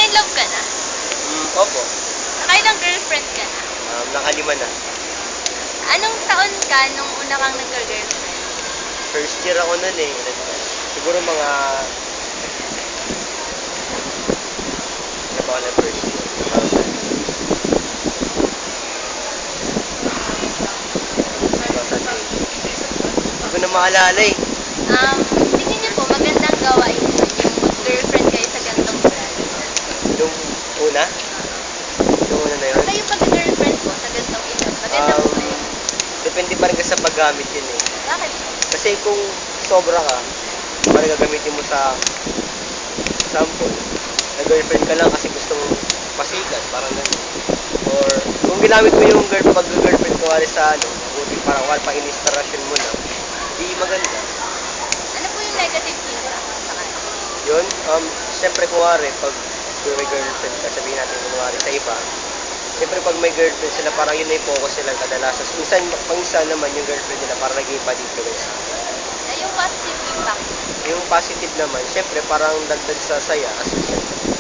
in love ka na? Opo. Nakailang girlfriend ka na? Nakalima na. Anong taon ka nung una kang nagka-girlfriend? First year ako nun eh. Siguro mga... Ano ba ako na first year? 2008. Hindi ko na maalala eh. Tingin niyo po, magandang gawain yun, yung mag-girlfriend kayo sa ganitong edad. Yung una? Yung una na yun? Kayo pag-girlfriend po sa ganitong edad, maganda po ba yun? Depende pa rin kasi sa paggamit yun eh. Bakit po? Kasi kung sobra ka, parang gagamitin mo sa sample, na-girlfriend ka lang kasi gusto mong pasikat, parang gano'n. Or kung ginamit mo yung pag-girlfriend ko sa buti parang wala pang in-inspirasyon mo na, di maganda. Ano po yung negative impact sa kanya? Yun, siyempre kunwari, pag may girlfriend ka, sabihin natin kunwari sa iba, siyempre pag may girlfriend sila, parang yun na yung focus nila kadalasan. Minsan naman yung girlfriend nila, parang naging bad influence. Yung positive impact. Yung positive naman, siyempre parang dagdag sa saya kasi siyempre